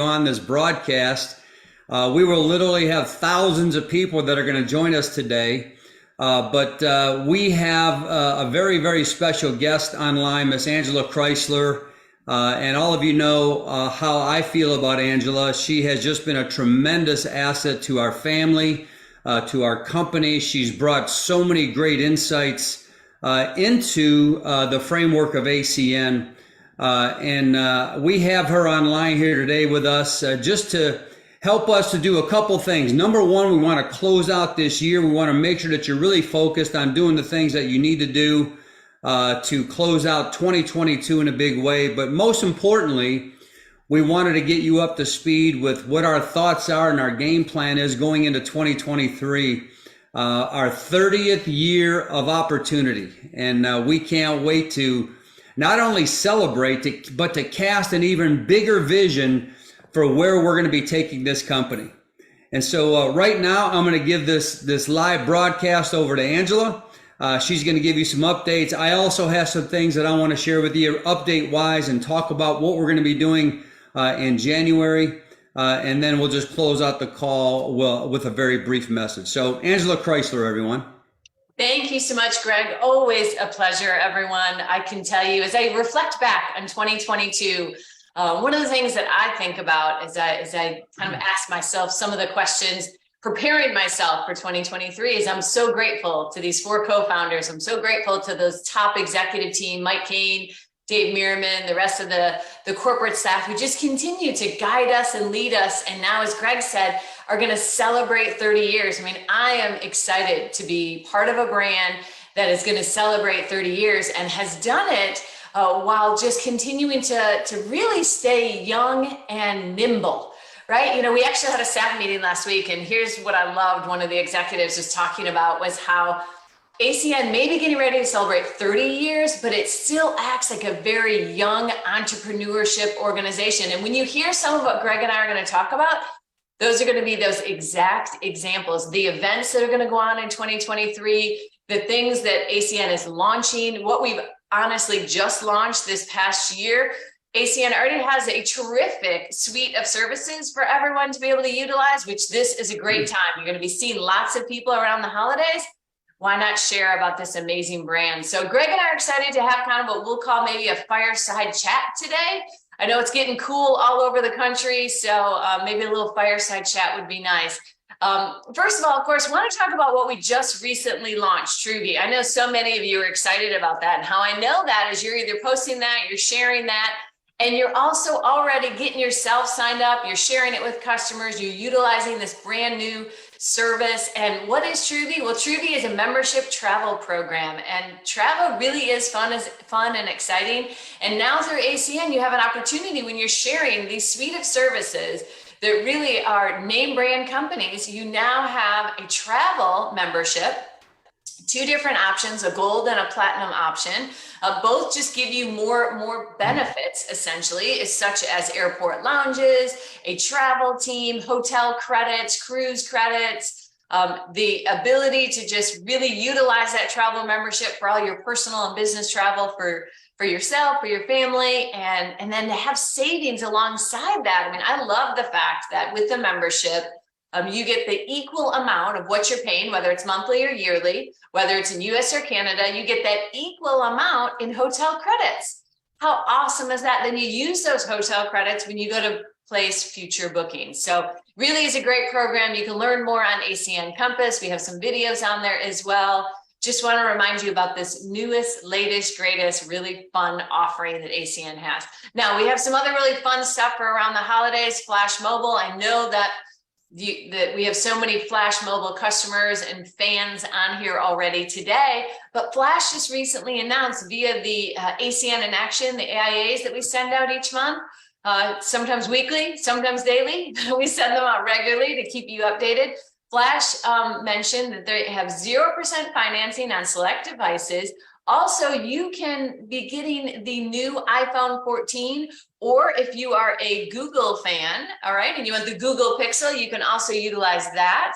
on this broadcast. We will literally have thousands of people that are going to join us today. But we have a very, very special guest online, Miss Angela Chrysler. And all of you know how I feel about Angela. She has just been a tremendous asset to our family, to our company. She's brought so many great insights into the framework of ACN. And we have her online here today with us just to help us to do a couple things. Number one, we want to close out this year. We want to make sure that you're really focused on doing the things that you need to do to close out 2022 in a big way. But most importantly, we wanted to get you up to speed with what our thoughts are and our game plan is going into 2023, our 30th year of opportunity. And we can't wait to not only celebrate, but to cast an even bigger vision for where we're going to be taking this company. And so right now, I'm going to give this live broadcast over to Angela. She's going to give you some updates. I also have some things that I want to share with you update-wise and talk about what we're going to be doing in January. And then we'll just close out the call with a very brief message. So Angela Chrysler, everyone. Thank you so much, Greg. Always a pleasure, everyone. I can tell you, as I reflect back on 2022, one of the things that I think about as I kind of ask myself some of the questions, preparing myself for 2023, is I'm so grateful to these four co-founders. I'm so grateful to those top executive team, Mike Kane, Dave Merriman, the rest of the corporate staff who just continue to guide us and lead us. And now, as Greg said, are going to celebrate 30 years. I mean, I am excited to be part of a brand that is going to celebrate 30 years and has done it while just continuing to really stay young and nimble, right? You know, we actually had a staff meeting last week, and here's what I loved. One of the executives was talking about was how ACN may be getting ready to celebrate 30 years, but it still acts like a very young entrepreneurship organization. And when you hear some of what Greg and I are going to talk about, those are going to be those exact examples, the events that are going to go on in 2023, the things that ACN is launching, what we've honestly just launched this past year. ACN already has a terrific suite of services for everyone to be able to utilize, which this is a great time. You're going to be seeing lots of people around the holidays. Why not share about this amazing brand? So Greg and I are excited to have kind of what we'll call maybe a fireside chat today. I know it's getting cool all over the country, so maybe a little fireside chat would be nice. First of all, of course, I want to talk about what we just recently launched, Truby. I know so many of you are excited about that. And how I know that is you're either posting that, you're sharing that, and you're also already getting yourself signed up. You're sharing it with customers. You're utilizing this brand new service. And what is Truby? Well, Truby is a membership travel program, and travel really is fun and exciting. And now through ACN, you have an opportunity when you're sharing these suite of services that really are name brand companies. You now have a travel membership, two different options, a gold and a platinum option. Both just give you more benefits, essentially, such as airport lounges, a travel team, hotel credits, cruise credits, the ability to just really utilize that travel membership for all your personal and business travel for yourself, for your family, and then to have savings alongside that. I mean, I love the fact that with the membership, you get the equal amount of what you're paying, whether it's monthly or yearly, whether it's in US or Canada, you get that equal amount in hotel credits. How awesome is that? Then you use those hotel credits when you go to place future bookings. So really is a great program. You can learn more on ACN Compass. We have some videos on there as well. Just want to remind you about this newest, latest, greatest, really fun offering that ACN has. Now, we have some other really fun stuff for around the holidays, Flash Mobile. I know that we have so many Flash Mobile customers and fans on here already today, but Flash just recently announced via the ACN in Action, the AIAs that we send out each month, sometimes weekly, sometimes daily. We send them out regularly to keep you updated. Flash mentioned that they have 0% financing on select devices. Also, you can be getting the new iPhone 14, or if you are a Google fan, all right, and you want the Google Pixel, you can also utilize that.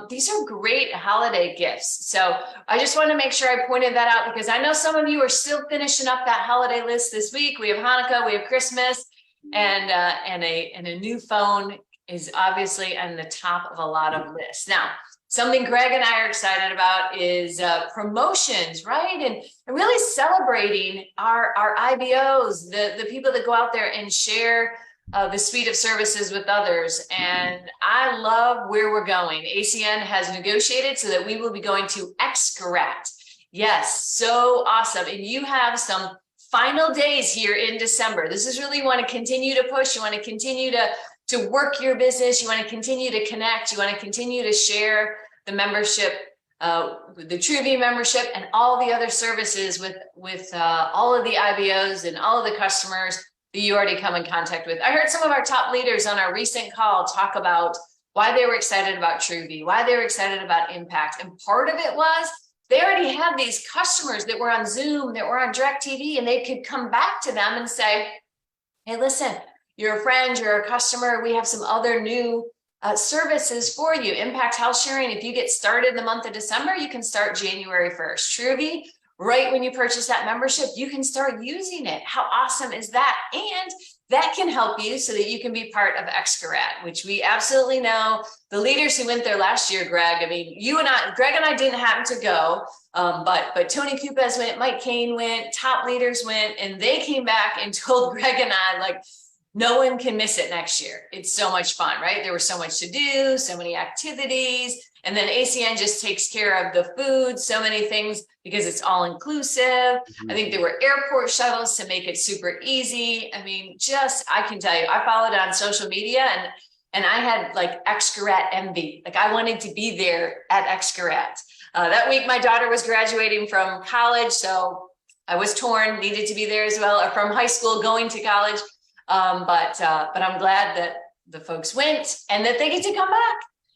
These are great holiday gifts. So I just want to make sure I pointed that out, because I know some of you are still finishing up that holiday list this week. We have Hanukkah, we have Christmas. and a new phone is obviously on the top of a lot of lists. Now, something Greg and I are excited about is promotions, right? And really celebrating our IBOs, the people that go out there and share the suite of services with others. And I love where we're going. ACN has negotiated so that we will be going to Xcaret. Yes, so awesome. And you have some final days here in December. This is really, you want to continue to push. You want to continue to work your business. You want to continue to connect. You want to continue to share the membership, the TrueView membership, and all the other services with all of the IBOs and all of the customers that you already come in contact with. I heard some of our top leaders on our recent call talk about why they were excited about TrueView, why they were excited about Impact. And part of it was they already had these customers that were on Zoom, that were on DirecTV, and they could come back to them and say, hey, listen, you're a friend, you're a customer. We have some other new services for you. Impact Health Sharing. If you get started in the month of December, you can start January 1st. TrueView, right when you purchase that membership, you can start using it. How awesome is that? And that can help you so that you can be part of Xcaret, which we absolutely know. The leaders who went there last year, Greg, I mean, Greg and I didn't happen to go, but Tony Kupes went, Mike Kane went, top leaders went, and they came back and told Greg and I, like, no one can miss it next year. It's so much fun, right? There was so much to do, so many activities. And then ACN just takes care of the food, so many things, because it's all inclusive. I think there were airport shuttles to make it super easy. I mean, I can tell you, I followed on social media and I had like Xcaret envy. Like I wanted to be there at Xcaret. That week, my daughter was graduating from college. So I was torn, needed to be there as well, or from high school going to college. But I'm glad that the folks went and that they get to come back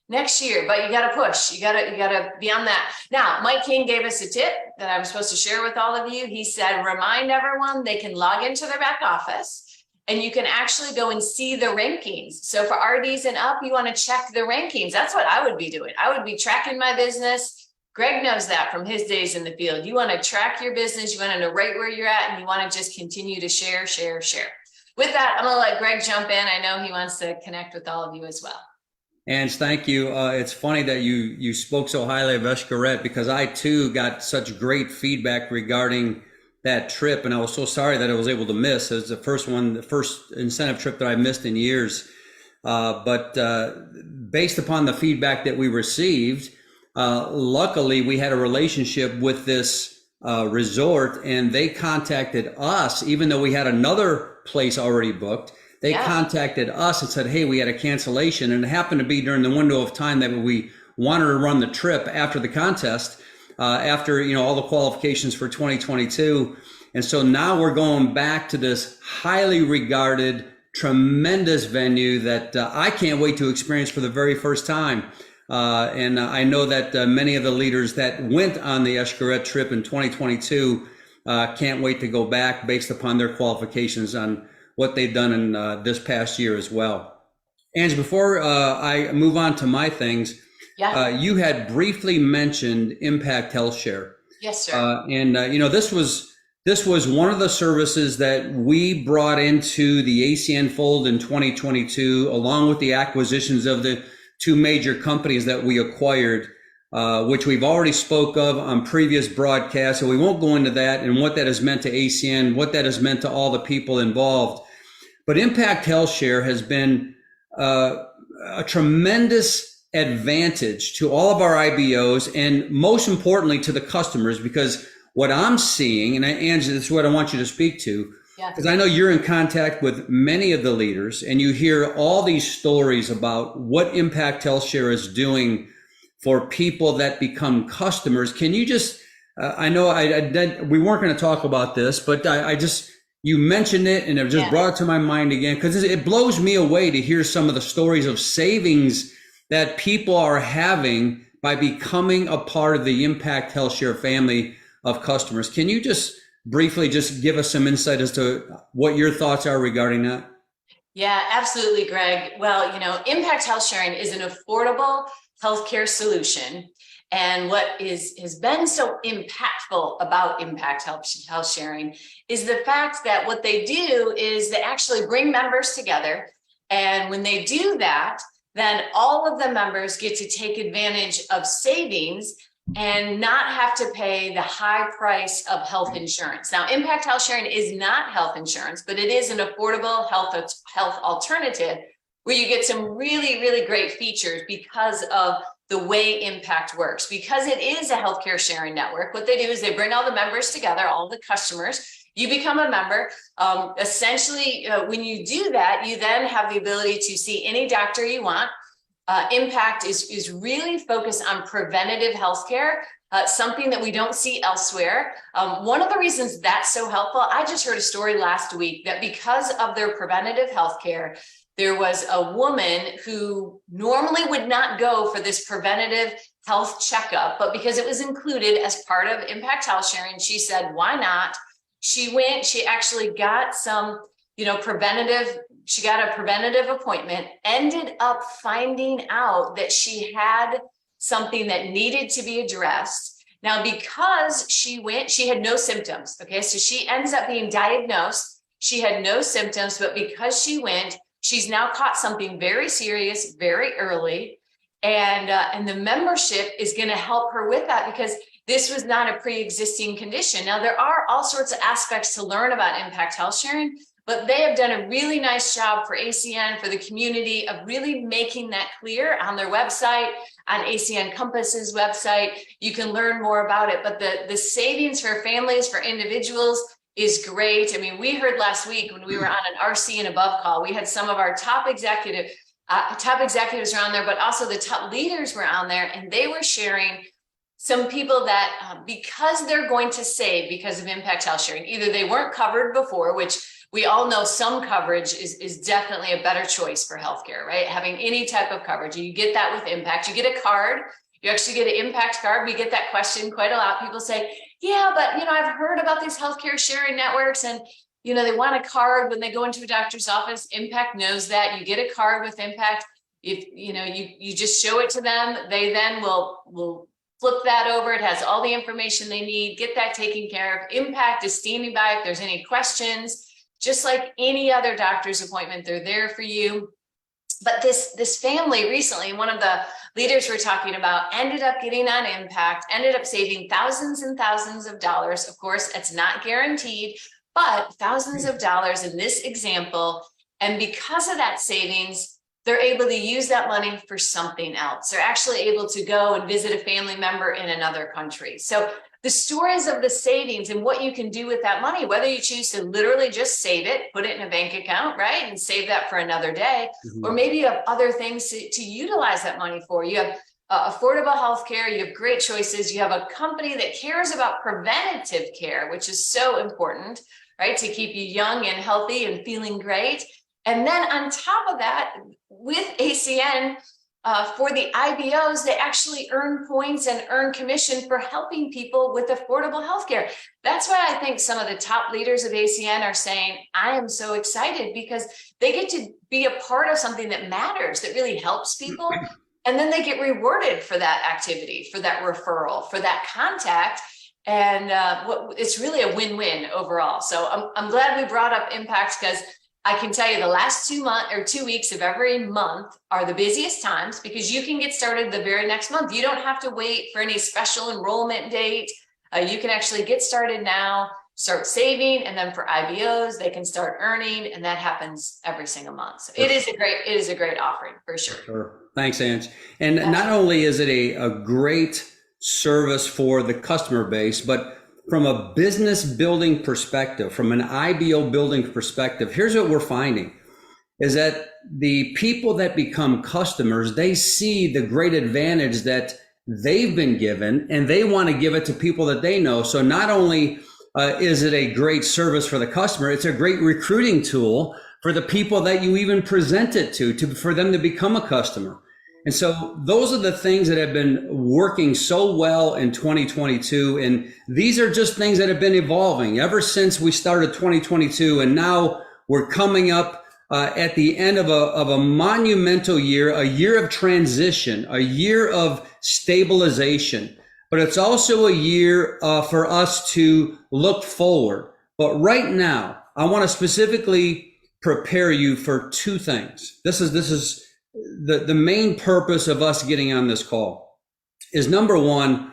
next year. But you got to push. You got to be on that. Now, Mike King gave us a tip that I was supposed to share with all of you. He said, remind everyone they can log into their back office and you can actually go and see the rankings. So for RDs and up, you want to check the rankings. That's what I would be doing. I would be tracking my business. Greg knows that from his days in the field. You want to track your business. You want to know right where you're at, and you want to just continue to share. With that, I'm going to let Greg jump in. I know he wants to connect with all of you as well. Ange, thank you. It's funny that you spoke so highly of Xcaret, because I too got such great feedback regarding that trip, and I was so sorry that I was able to miss. It was the first incentive trip that I missed in years. But based upon the feedback that we received, luckily we had a relationship with this resort, and they contacted us, even though we had another place already booked. They contacted us and said, hey, we had a cancellation, and it happened to be during the window of time that we wanted to run the trip after the contest, after all the qualifications for 2022. And so now we're going back to this highly regarded, tremendous venue that I can't wait to experience for the very first time. And I know that many of the leaders that went on the Xcaret trip in 2022 can't wait to go back based upon their qualifications on what they've done in this past year as well. Ange, before I move on to my things, you had briefly mentioned Impact Health Share. Yes, sir. This was one of the services that we brought into the ACN fold in 2022, along with the acquisitions of the two major companies that we acquired, which we've already spoke of on previous broadcasts. So we won't go into that and what that has meant to ACN, what that has meant to all the people involved. But Impact Health Share has been a tremendous advantage to all of our IBOs, and most importantly to the customers, because what I'm seeing, and Ange, this is what I want you to speak to, because I know you're in contact with many of the leaders and you hear all these stories about what Impact Health Share is doing for people that become customers. Can you just, I know we weren't going to talk about this, but you mentioned it and it just brought it to my mind again, because it blows me away to hear some of the stories of savings that people are having by becoming a part of the Impact Health Share family of customers. Can you just briefly just give us some insight as to what your thoughts are regarding that? Yeah, absolutely, Greg. Well, Impact Health Sharing is an affordable healthcare solution. And what has been so impactful about Impact Health Sharing is the fact that what they do is they actually bring members together. And when they do that, then all of the members get to take advantage of savings and not have to pay the high price of health insurance. Now, Impact Health Sharing is not health insurance, but it is an affordable health alternative where you get some really, really great features because of the way Impact works. Because it is a healthcare sharing network, what they do is they bring all the members together, all the customers. You become a member. Essentially, when you do that, you then have the ability to see any doctor you want. Impact is really focused on preventative healthcare, something that we don't see elsewhere. One of the reasons that's so helpful, I just heard a story last week that because of their preventative healthcare, there was a woman who normally would not go for this preventative health checkup, but because it was included as part of Impact Health Sharing, she said, why not? She went, she actually got some, she got a preventative appointment, ended up finding out that she had something that needed to be addressed. Now, because she went, she had no symptoms. Okay. So she ends up being diagnosed. She had no symptoms, but because she went, she's now caught something very serious, very early. And the membership is going to help her with that because this was not a pre-existing condition. Now, there are all sorts of aspects to learn about Impact Health Sharing, but they have done a really nice job for ACN, for the community, of really making that clear on their website, on ACN Compass's website. You can learn more about it, but the savings for families, for individuals is great. I mean, we heard last week when we were on an RC and above call, we had some of our top executives were on there, but also the top leaders were on there, and they were sharing some people that because they're going to save because of Impact Health Sharing, either they weren't covered before, which we all know some coverage is definitely a better choice for healthcare, right? Having any type of coverage, you get that with Impact. You get a card, you actually get an Impact card. We get that question quite a lot. People say, yeah, but I've heard about these healthcare sharing networks and they want a card when they go into a doctor's office. Impact knows that. You get a card with Impact. If you just show it to them, they then will flip that over. It has all the information they need, get that taken care of. Impact is standing by if there's any questions. Just like any other doctor's appointment, they're there for you. But this family recently, one of the leaders we're talking about, ended up getting on Impact, ended up saving thousands and thousands of dollars. Of course, it's not guaranteed, but thousands of dollars in this example. And because of that savings, they're able to use that money for something else. They're actually able to go and visit a family member in another country. So the stories of the savings and what you can do with that money, whether you choose to literally just save it, put it in a bank account, right? And save that for another day, or maybe you have other things to utilize that money for. You have affordable healthcare, you have great choices. You have a company that cares about preventative care, which is so important, right? To keep you young and healthy and feeling great. And then on top of that, with ACN, for the IBOs, they actually earn points and earn commission for helping people with affordable healthcare. That's why I think some of the top leaders of ACN are saying, I am so excited because they get to be a part of something that matters, that really helps people. And then they get rewarded for that activity, for that referral, for that contact. And it's really a win-win overall. So I'm glad we brought up Impact because I can tell you the last 2 weeks of every month are the busiest times because you can get started the very next month. You don't have to wait for any special enrollment date. You can actually get started now, start saving, and then for IBOs, they can start earning, and that happens every single month. So it is a great offering for sure. Sure. Thanks, Ange. And not only is it a great service for the customer base, but from a business building perspective, from an IBO building perspective, here's what we're finding is that the people that become customers, they see the great advantage that they've been given and they want to give it to people that they know. So not only is it a great service for the customer, it's a great recruiting tool for the people that you even present it to for them to become a customer. And so those are the things that have been working so well in 2022. And these are just things that have been evolving ever since we started 2022. And now we're coming up at the end of a monumental year, a year of transition, a year of stabilization. But it's also a year for us to look forward. But right now, I want to specifically prepare you for two things. This is the main purpose of us getting on this call. Is number one,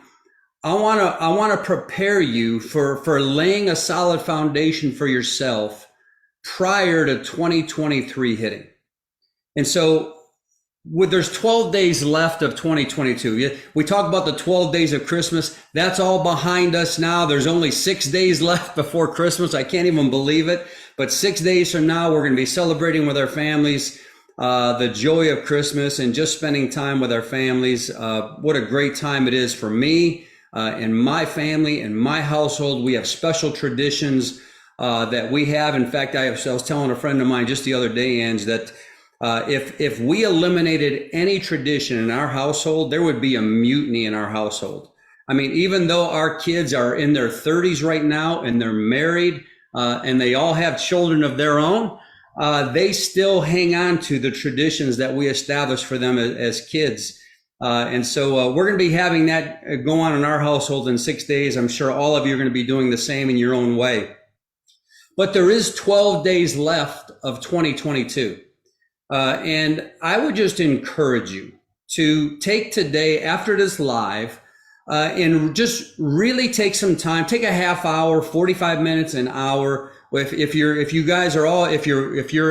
I want to prepare you for laying a solid foundation for yourself prior to 2023 hitting. And so there's 12 days left of 2022. We talk about the 12 days of Christmas. That's all behind us now. There's only 6 days left before Christmas. I can't even believe it. But 6 days from now, we're going to be celebrating with our families the joy of Christmas and just spending time with our families. What a great time it is for me and my family and my household. We have special traditions that we have. In fact, I was telling a friend of mine just the other day, Ange, that if we eliminated any tradition in our household, there would be a mutiny in our household. I mean, even though our kids are in their 30s right now and they're married and they all have children of their own, they still hang on to the traditions that we established for them as kids. And so we're going to be having that go on in our household in 6 days. I'm sure all of you are going to be doing the same in your own way. But there is 12 days left of 2022. And I would just encourage you to take today after this live and just really take some time, take a half hour, 45 minutes, an hour. If you're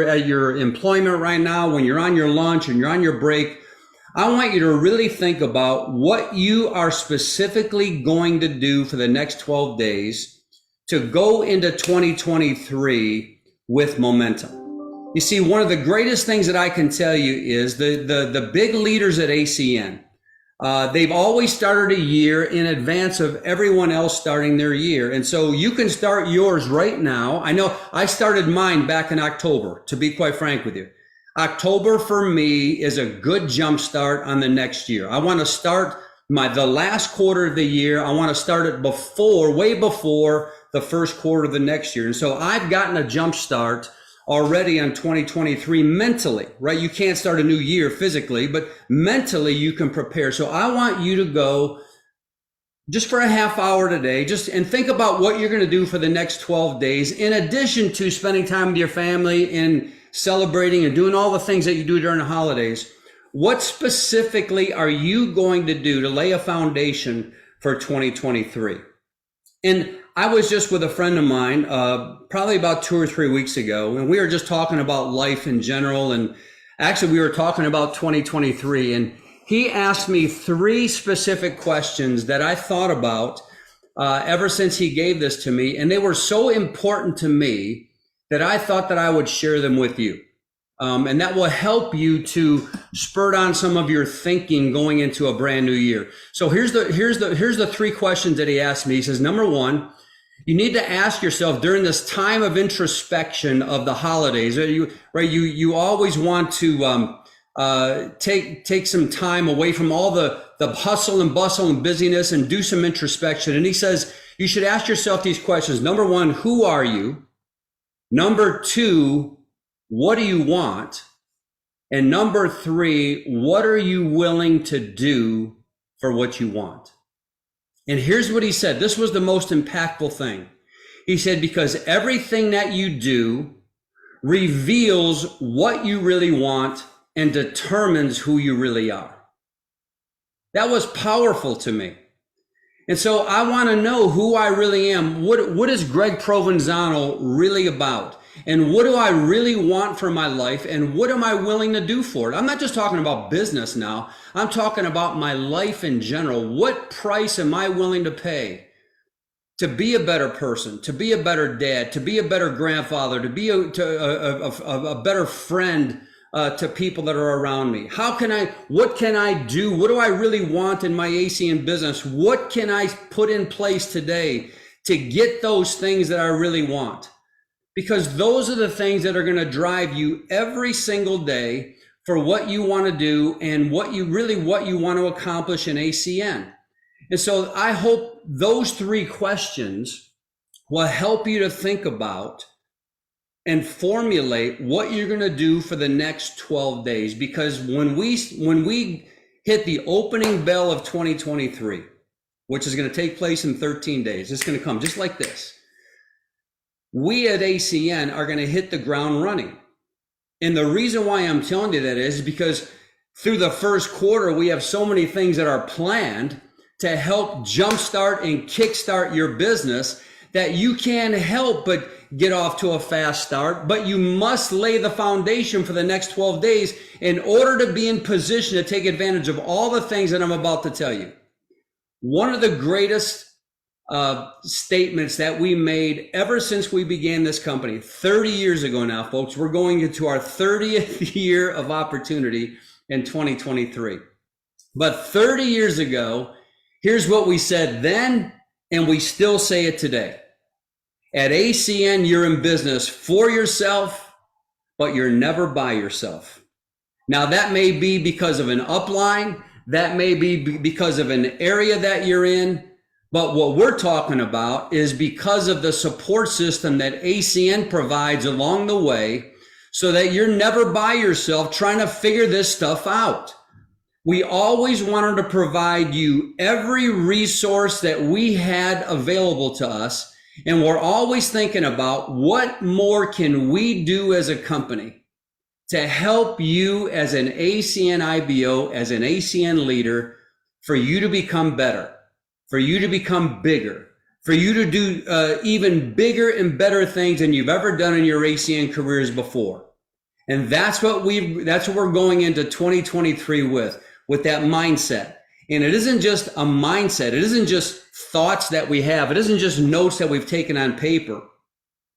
at your employment right now, when you're on your lunch and you're on your break, I want you to really think about what you are specifically going to do for the next 12 days to go into 2023 with momentum. You see, one of the greatest things that I can tell you is the big leaders at ACN, they've always started a year in advance of everyone else starting their year. And so you can start yours right now. I know I started mine back in October, to be quite frank with you. October for me is a good jump start on the next year. I want to start the last quarter of the year. I want to start it way before the first quarter of the next year. And so I've gotten a jump start already on 2023 mentally, right? You can't start a new year physically, but mentally you can prepare. So I want you to go just for a half hour today, and think about what you're going to do for the next 12 days, in addition to spending time with your family and celebrating and doing all the things that you do during the holidays. What specifically are you going to do to lay a foundation for 2023? And I was just with a friend of mine, probably about 2 or 3 weeks ago, and we were just talking about life in general. And actually, we were talking about 2023. And he asked me 3 specific questions that I thought about ever since he gave this to me. And they were so important to me that I thought that I would share them with you. And that will help you to spur on some of your thinking going into a brand new year. So here's the 3 questions that he asked me. He says, number 1, you need to ask yourself during this time of introspection of the holidays, you always want to take some time away from all the hustle and bustle and busyness and do some introspection. And he says, you should ask yourself these questions. Number 1, who are you? Number 2, what do you want? And number 3, what are you willing to do for what you want? And here's what he said. This was the most impactful thing. He said, because everything that you do reveals what you really want and determines who you really are. That was powerful to me. And so I want to know who I really am. What is Greg Provenzano really about? And what do I really want for my life? And what am I willing to do for it? I'm not just talking about business now. I'm talking about my life in general. What price am I willing to pay to be a better person, to be a better dad, to be a better grandfather, to be a better friend to people that are around me? What can I do? What do I really want in my ACN business? What can I put in place today to get those things that I really want? Because those are the things that are going to drive you every single day for what you want to do and what you want to accomplish in ACN. And so I hope those 3 questions will help you to think about and formulate what you're going to do for the next 12 days. Because when we hit the opening bell of 2023, which is going to take place in 13 days, it's going to come just like this. We at ACN are going to hit the ground running. And the reason why I'm telling you that is because through the first quarter, we have so many things that are planned to help jumpstart and kickstart your business that you can't help but get off to a fast start. But you must lay the foundation for the next 12 days in order to be in position to take advantage of all the things that I'm about to tell you. One of the greatest statements that we made ever since we began this company 30 years ago now, folks, we're going into our 30th year of opportunity in 2023. But 30 years ago, here's what we said then, and we still say it today. At ACN, you're in business for yourself, but you're never by yourself. Now, that may be because of an upline, that may be because of an area that you're in, but what we're talking about is because of the support system that ACN provides along the way, so that you're never by yourself trying to figure this stuff out. We always wanted to provide you every resource that we had available to us. And we're always thinking about what more can we do as a company to help you as an ACN IBO, as an ACN leader, for you to become better, for you to become bigger, for you to do even bigger and better things than you've ever done in your ACN careers before. And that's what we're going into 2023 with that mindset. And it isn't just a mindset. It isn't just thoughts that we have. It isn't just notes that we've taken on paper.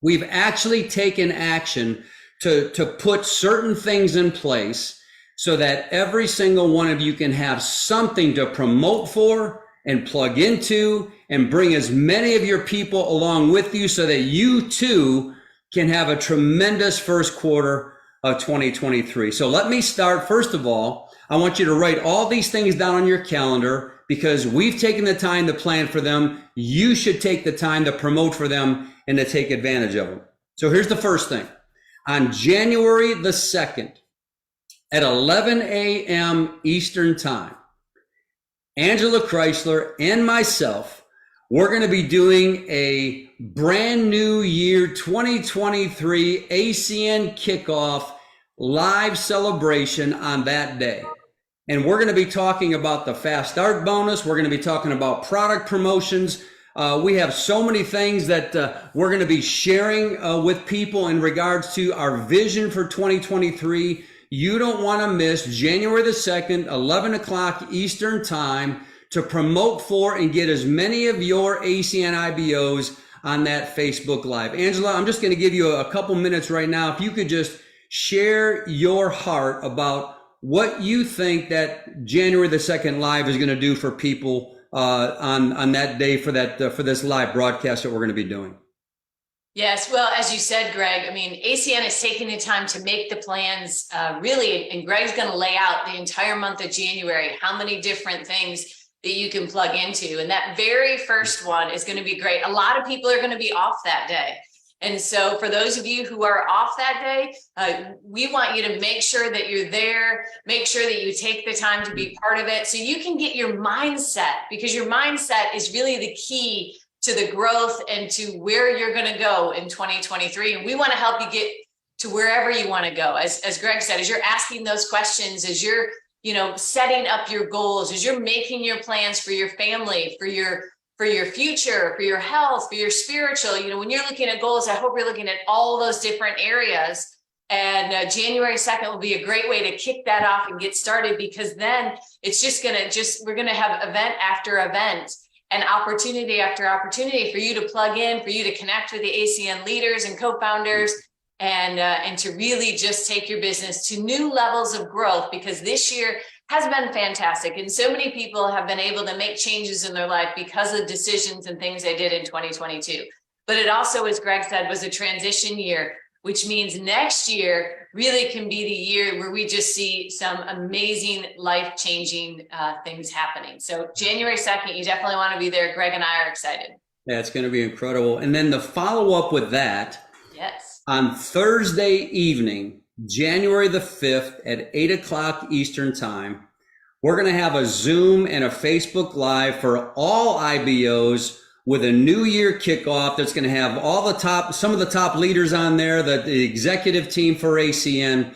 We've actually taken action to put certain things in place so that every single one of you can have something to promote for and plug into and bring as many of your people along with you so that you too can have a tremendous first quarter of 2023. So let me start. First of all, I want you to write all these things down on your calendar because we've taken the time to plan for them. You should take the time to promote for them and to take advantage of them. So here's the first thing. On January the 2nd at 11 a.m. Eastern Time, Angela Chrysler and myself, we're going to be doing a brand new year 2023 ACN kickoff live celebration on that day. And we're going to be talking about the fast start bonus. We're going to be talking about product promotions. We have so many things that we're going to be sharing with people in regards to our vision for 2023. You don't want to miss January the 2nd, 11 o'clock Eastern Time to promote for and get as many of your ACN IBOs on that Facebook Live. Angela, I'm just going to give you a couple minutes right now. If you could just share your heart about what you think that January the 2nd Live is going to do for people on that day for this live broadcast that we're going to be doing. Yes, well, as you said, Greg, I mean, ACN is taking the time to make the plans really, and Greg's going to lay out the entire month of January, how many different things that you can plug into. And that very first one is going to be great. A lot of people are going to be off that day. And so for those of you who are off that day, we want you to make sure that you're there, make sure that you take the time to be part of it so you can get your mindset, because your mindset is really the key to the growth and to where you're going to go in 2023. And we want to help you get to wherever you want to go. As Greg said, as you're asking those questions, as you're, setting up your goals, as you're making your plans for your family, for your future, for your health, for your spiritual, when you're looking at goals, I hope you're looking at all those different areas. And January 2nd will be a great way to kick that off and get started, because then it's we're going to have event after event and opportunity after opportunity for you to plug in, for you to connect with the ACN leaders and co-founders, and to really just take your business to new levels of growth, because this year has been fantastic. And so many people have been able to make changes in their life because of decisions and things they did in 2022. But it also, as Greg said, was a transition year, which means next year really can be the year where we just see some amazing life-changing things happening. So January 2nd, you definitely want to be there. Greg and I are excited. Yeah, it's going to be incredible. And then the follow-up with that, yes, On Thursday evening, January the 5th at 8 o'clock Eastern Time, we're going to have a Zoom and a Facebook Live for all IBOs with a New Year kickoff that's going to have some of the top leaders on there, the executive team for ACN.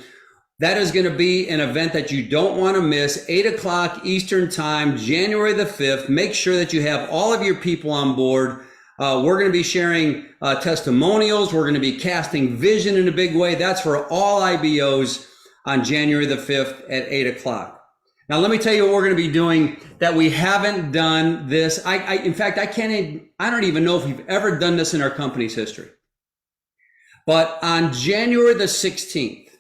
That is going to be an event that you don't want to miss, 8 o'clock Eastern Time, January the 5th. Make sure that you have all of your people on board. We're going to be sharing testimonials. We're going to be casting vision in a big way. That's for all IBOs on January the 5th at 8 o'clock. Now, let me tell you what we're going to be doing that we haven't done this. In fact, I don't even know if we've ever done this in our company's history. But on January the 16th,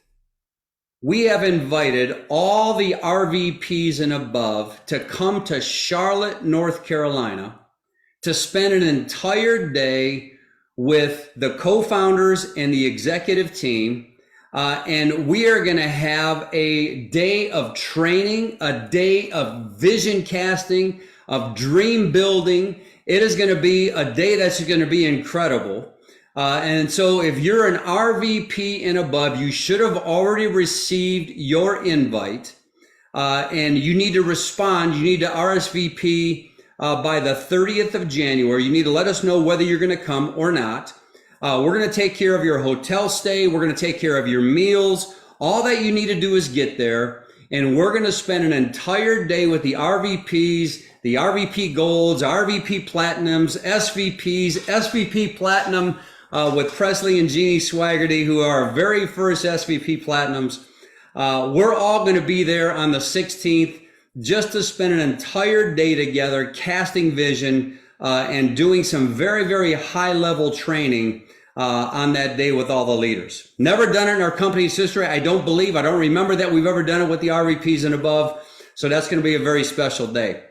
we have invited all the RVPs and above to come to Charlotte, North Carolina, to spend an entire day with the co-founders and the executive team. And we are going to have a day of training, a day of vision casting, of dream building. It is going to be a day that's going to be incredible. And so if you're an RVP and above, you should have already received your invite. And you need to respond. You need to RSVP by the 30th of January. You need to let us know whether you're going to come or not. We're going to take care of your hotel stay. We're going to take care of your meals. All that you need to do is get there. And we're going to spend an entire day with the RVPs, the RVP Golds, RVP Platinums, SVPs, SVP Platinum with Presley and Jeannie Swaggerty, who are our very first SVP Platinums. We're all going to be there on the 16th just to spend an entire day together casting vision and doing some very, very high level training on that day with all the leaders. Never done it in our company's history. I don't remember that we've ever done it with the RVPs and above. So that's going to be a very special day.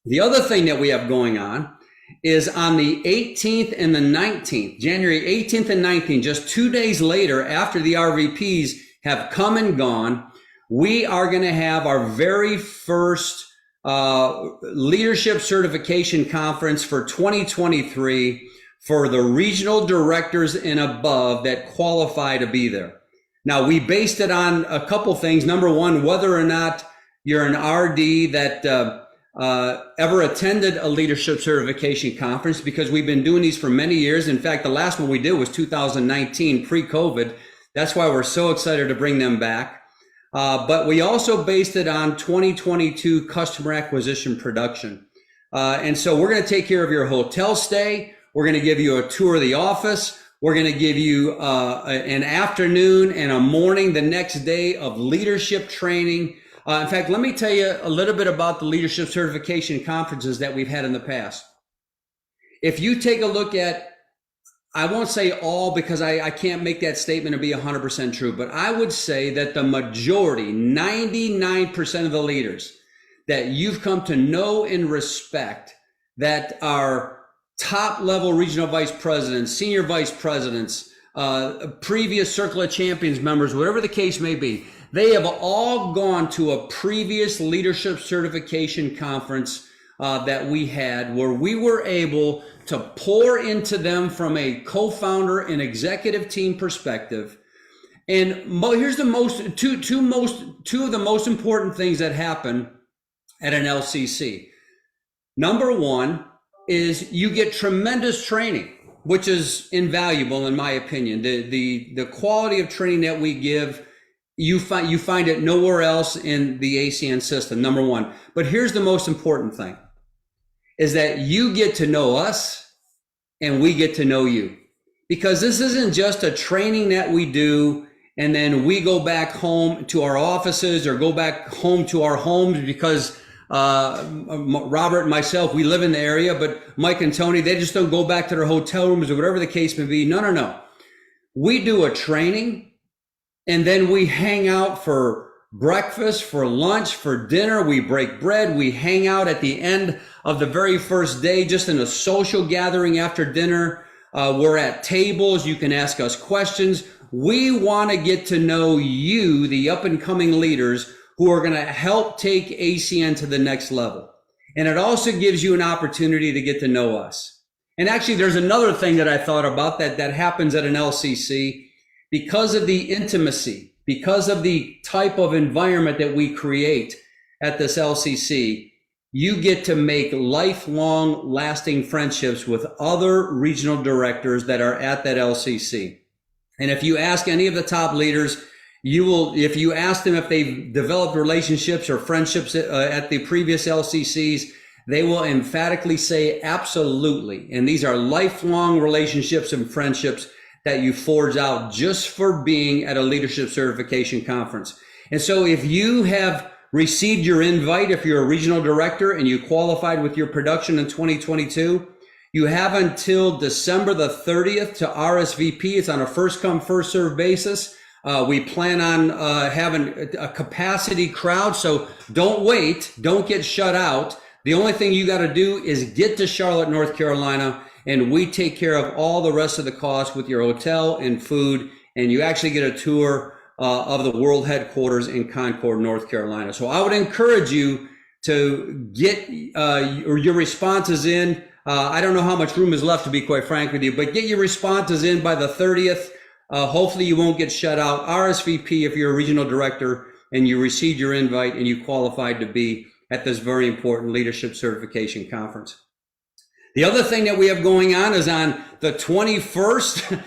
The other thing that we have going on is on the 18th and the 19th, January 18th and 19th, just 2 days later after the RVPs have come and gone, we are going to have our very first leadership certification conference for 2023 for the regional directors and above that qualify to be there. Now, we based it on a couple things. Number one, whether or not you're an RD that ever attended a leadership certification conference, because we've been doing these for many years. In fact, the last one we did was 2019, pre-COVID. That's why we're so excited to bring them back. But we also based it on 2022 customer acquisition production. And so we're going to take care of your hotel stay. We're going to give you a tour of the office. We're going to give you an afternoon and a morning the next day of leadership training. In fact, let me tell you a little bit about the leadership certification conferences that we've had in the past. If you take a look at, I won't say all because I can't make that statement to be 100% true, but I would say that the majority, 99% of the leaders that you've come to know and respect, that are top level regional vice presidents, senior vice presidents, previous Circle of Champions members, whatever the case may be, they have all gone to a previous leadership certification conference that we had, where we were able to pour into them from a co-founder and executive team perspective. And here's the two of the most important things that happen at an LCC. Number one is you get tremendous training, which is invaluable in my opinion. The quality of training that we give, you find it nowhere else in the ACN system, number one. But here's the most important thing, is that you get to know us and we get to know you. Because this isn't just a training that we do and then we go back home to our offices or go back home to our homes, because Robert and myself, we live in the area, but Mike and Tony, they just don't go back to their hotel rooms or whatever the case may be. No. We do a training and then we hang out for breakfast, for lunch, for dinner. We break bread. We hang out at the end of the very first day, just in a social gathering after dinner. We're at tables. You can ask us questions. We want to get to know you, the up and coming leaders who are going to help take ACN to the next level. And it also gives you an opportunity to get to know us. And actually, there's another thing that I thought about that happens at an LCC. because of the intimacy, because of the type of environment that we create at this LCC, you get to make lifelong lasting friendships with other regional directors that are at that LCC. And if you ask any of the top leaders, if you ask them if they've developed relationships or friendships at the previous LCCs, they will emphatically say absolutely. And these are lifelong relationships and friendships that you forge out just for being at a leadership certification conference. And so if you have received your invite, if you're a regional director and you qualified with your production in 2022, you have until December the 30th to RSVP. It's on a first come, first served basis. We plan on having a capacity crowd, so don't wait, don't get shut out. The only thing you got to do is get to Charlotte, North Carolina, and we take care of all the rest of the costs with your hotel and food, and you actually get a tour of the world headquarters in Concord, North Carolina. So I would encourage you to get your responses in. I don't know how much room is left, to be quite frank with you, but get your responses in by the 30th. Hopefully you won't get shut out. RSVP if you're a regional director and you received your invite and you qualified to be at this very important leadership certification conference. The other thing that we have going on is on the 21st,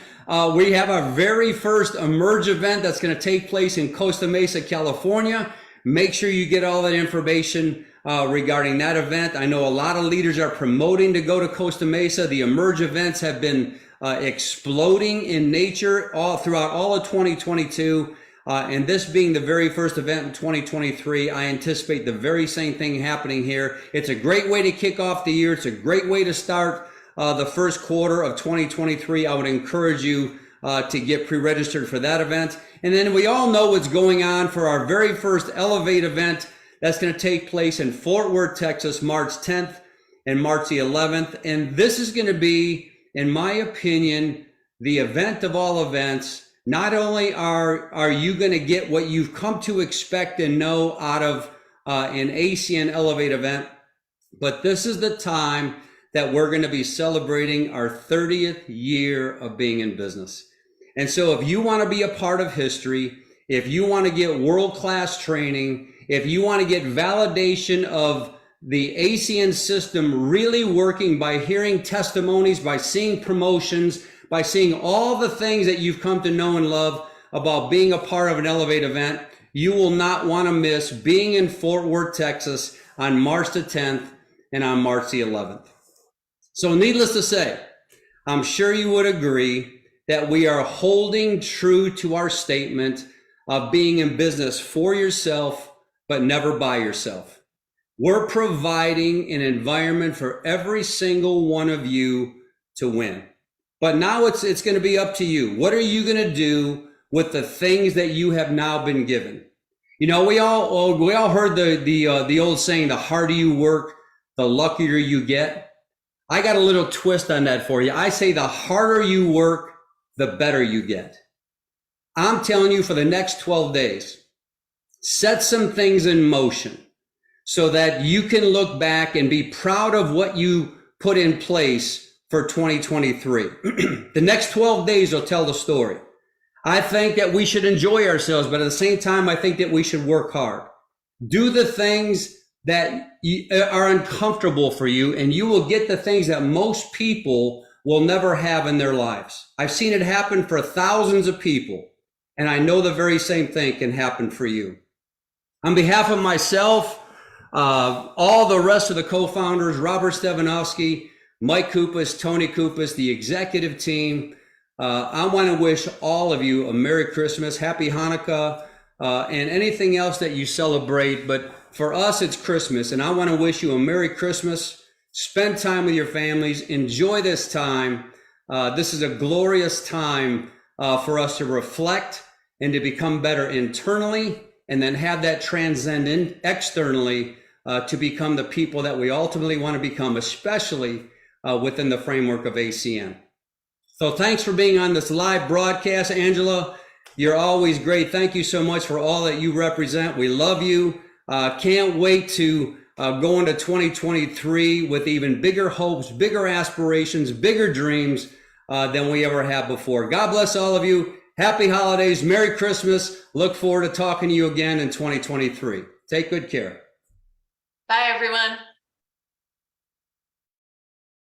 we have our very first Emerge event that's going to take place in Costa Mesa, California. Make sure you get all that information regarding that event. I know a lot of leaders are promoting to go to Costa Mesa. The Emerge events have been exploding in nature throughout all of 2022. And this being the very first event in 2023, I anticipate the very same thing happening here. It's a great way to kick off the year. It's a great way to start the first quarter of 2023. I would encourage you to get pre-registered for that event. And then we all know what's going on for our very first Elevate event that's going to take place in Fort Worth, Texas, March 10th and March the 11th. And this is going to be, in my opinion, the event of all events. Not only are you going to get what you've come to expect and know out of an ACN Elevate event, but this is the time that we're going to be celebrating our 30th year of being in business. And so if you want to be a part of history, if you want to get world-class training, if you want to get validation of the ACN system really working by hearing testimonies, by seeing promotions, by seeing all the things that you've come to know and love about being a part of an Elevate event, you will not want to miss being in Fort Worth, Texas on March the 10th and on March the 11th. So needless to say, I'm sure you would agree that we are holding true to our statement of being in business for yourself, but never by yourself. We're providing an environment for every single one of you to win. But now it's going to be up to you. What are you going to do with the things that you have now been given? You know, we all heard the old saying, the harder you work, the luckier you get. I got a little twist on that for you. I say the harder you work, the better you get. I'm telling you, for the next 12 days, set some things in motion so that you can look back and be proud of what you put in place for 2023. The next 12 days will tell the story. I think that we should enjoy ourselves, but at the same time, I think that we should work hard. Do the things that are uncomfortable for you, and you will get the things that most people will never have in their lives. I've seen it happen for thousands of people, and I know the very same thing can happen for you. On behalf of myself, all the rest of the co-founders, Robert Stevanovsky, Mike Kupas, Tony Kupas, the executive team, I want to wish all of you a Merry Christmas, Happy Hanukkah, and anything else that you celebrate. But for us, it's Christmas, and I want to wish you a Merry Christmas. Spend time with your families. Enjoy this time. This is a glorious time for us to reflect and to become better internally, and then have that transcend externally to become the people that we ultimately want to become, especially within the framework of ACN. So thanks for being on this live broadcast. Angela, you're always great. Thank you so much for all that you represent. We love you. Can't wait to go into 2023 with even bigger hopes, bigger aspirations, bigger dreams than we ever had before. God bless all of you. Happy holidays. Merry Christmas. Look forward to talking to you again in 2023. Take good care. Bye, everyone.